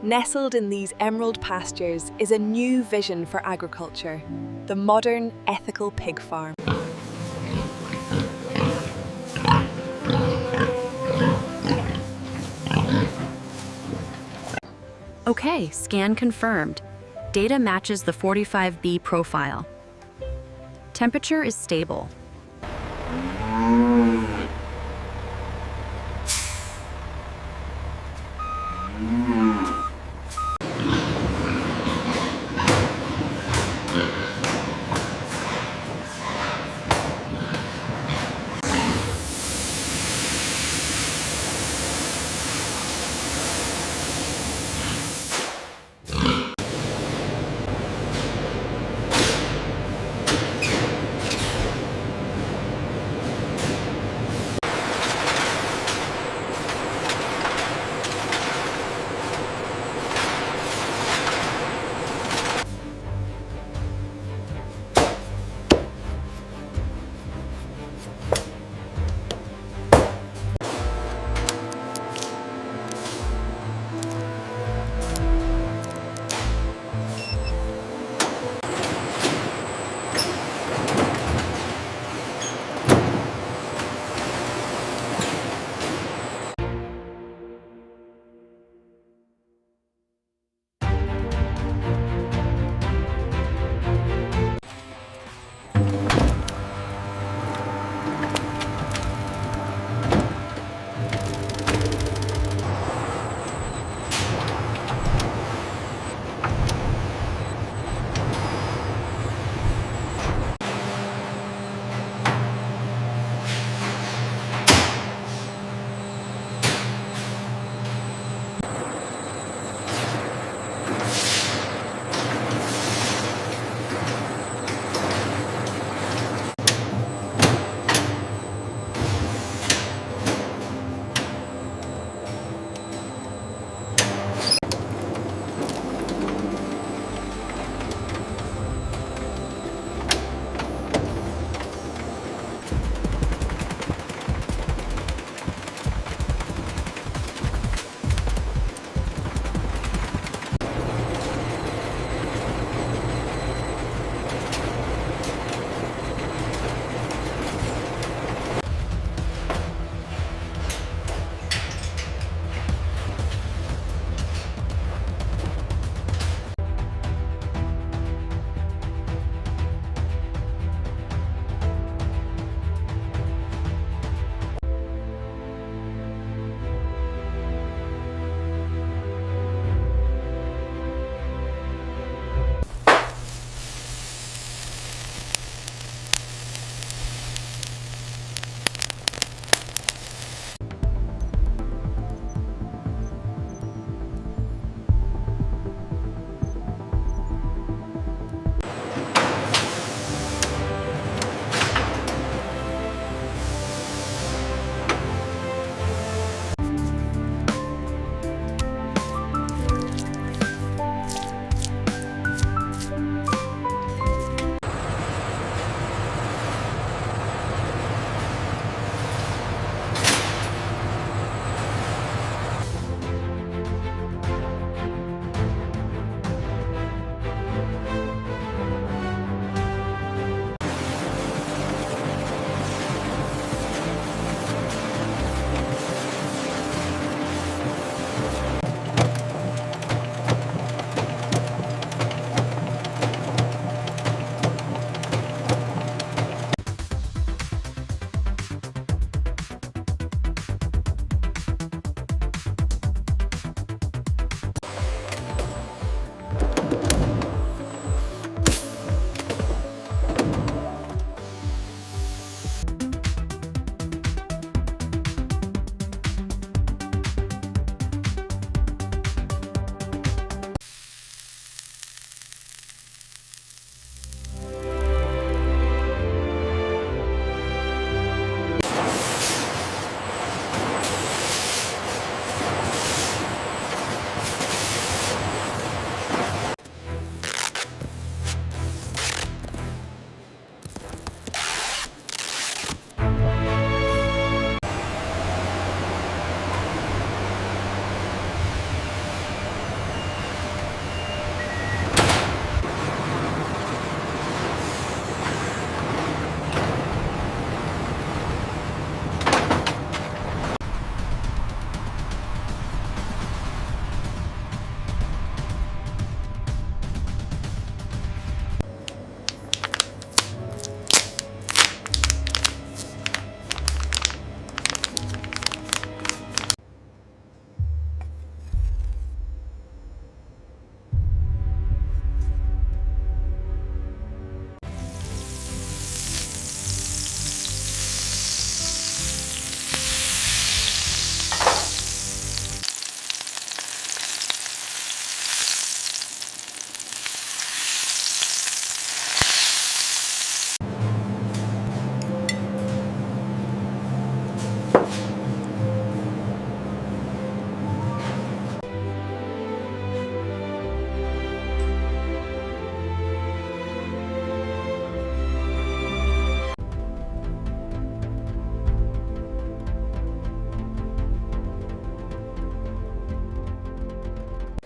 Nestled in these emerald pastures is a new vision for agriculture, the modern, ethical pig farm. Okay, scan confirmed. Data matches the 45B profile. Temperature is stable.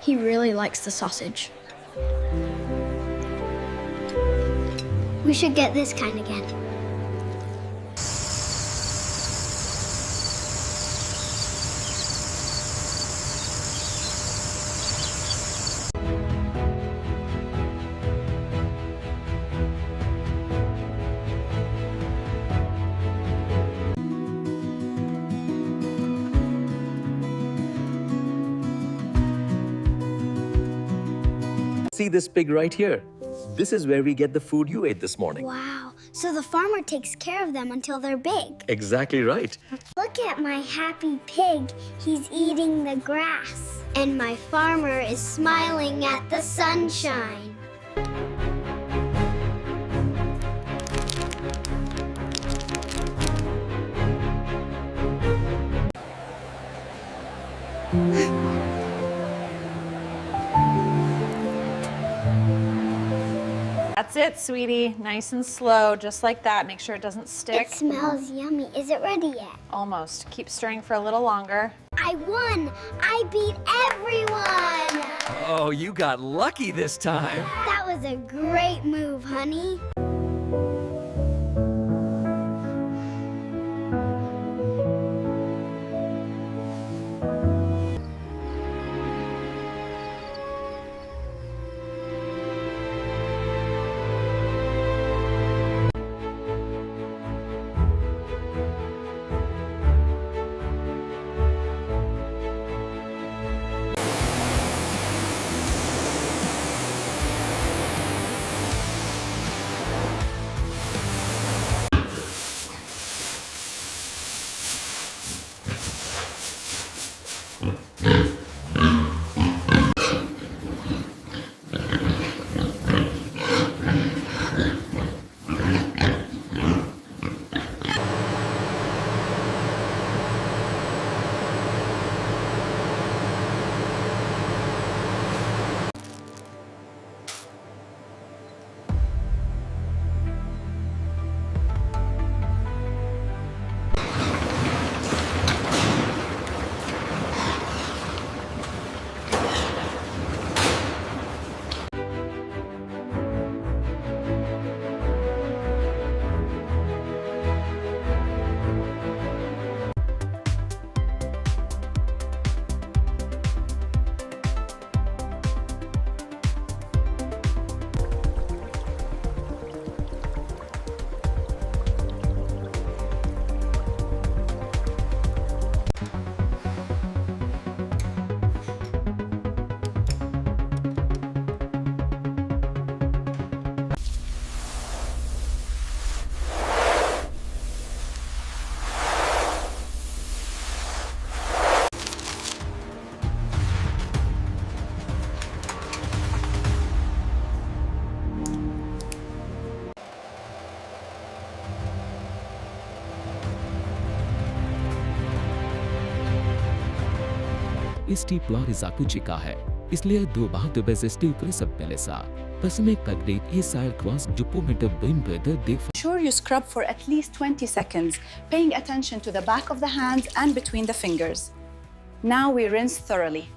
He really likes the sausage. We should get this kind again. See this pig right here? This is where we get the food you ate this morning. Wow, so the farmer takes care of them until they're big. Exactly right. Look at my happy pig. He's eating the grass. And my farmer is smiling at the sunshine. That's it, sweetie. Nice and slow, just like that. Make sure it doesn't stick. It smells yummy. Is it ready yet? Almost. Keep stirring for a little longer. I won! I beat everyone! Oh, you got lucky this time. That was a great move, honey. Isti plorizakuchika है, इसलिए दो बात bezesti ukrisab pelesa. Pasme kagdate isar kwas jupo meter bim beder de. Sure you scrub for at least 20 seconds, paying attention to the back of the hands and between the fingers. Now we rinse thoroughly.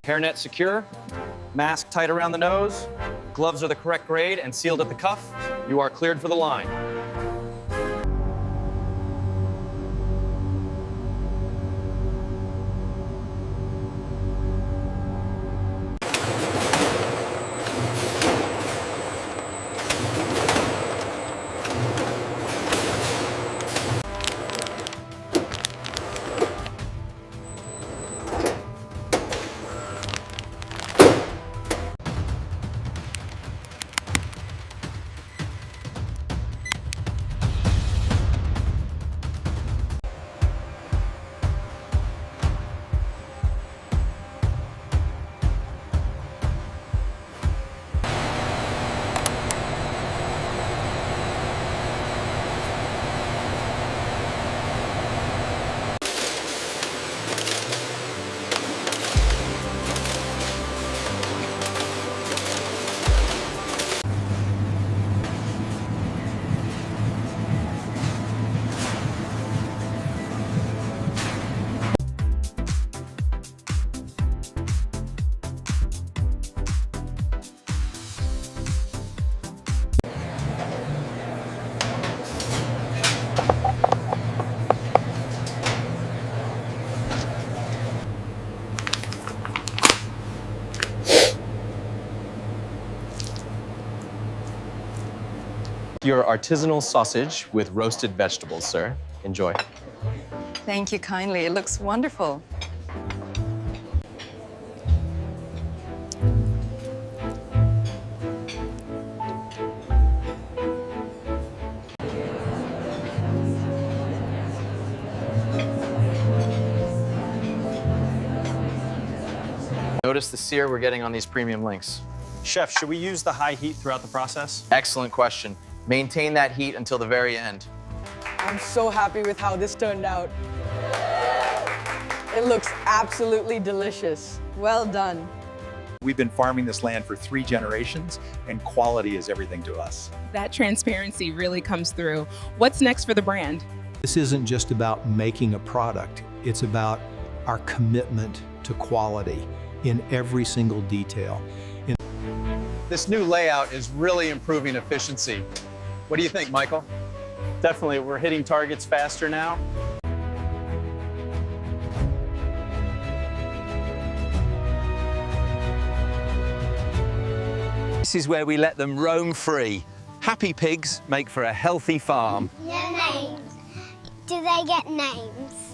Hairnet secure, mask tight around the nose, gloves are the correct grade and sealed at the cuff. You are cleared for the line. Your artisanal sausage with roasted vegetables, sir. Enjoy. Thank you kindly. It looks wonderful. Notice the sear we're getting on these premium links. Chef, should we use the high heat throughout the process? Excellent question. Maintain that heat until the very end. I'm so happy with how this turned out. It looks absolutely delicious. Well done. We've been farming this land for 3 generations, and quality is everything to us. That transparency really comes through. What's next for the brand? This isn't just about making a product. It's about our commitment to quality in every single detail. This new layout is really improving efficiency. What do you think, Michael? Definitely, we're hitting targets faster now. This is where we let them roam free. Happy pigs make for a healthy farm. Their names. Do they get names?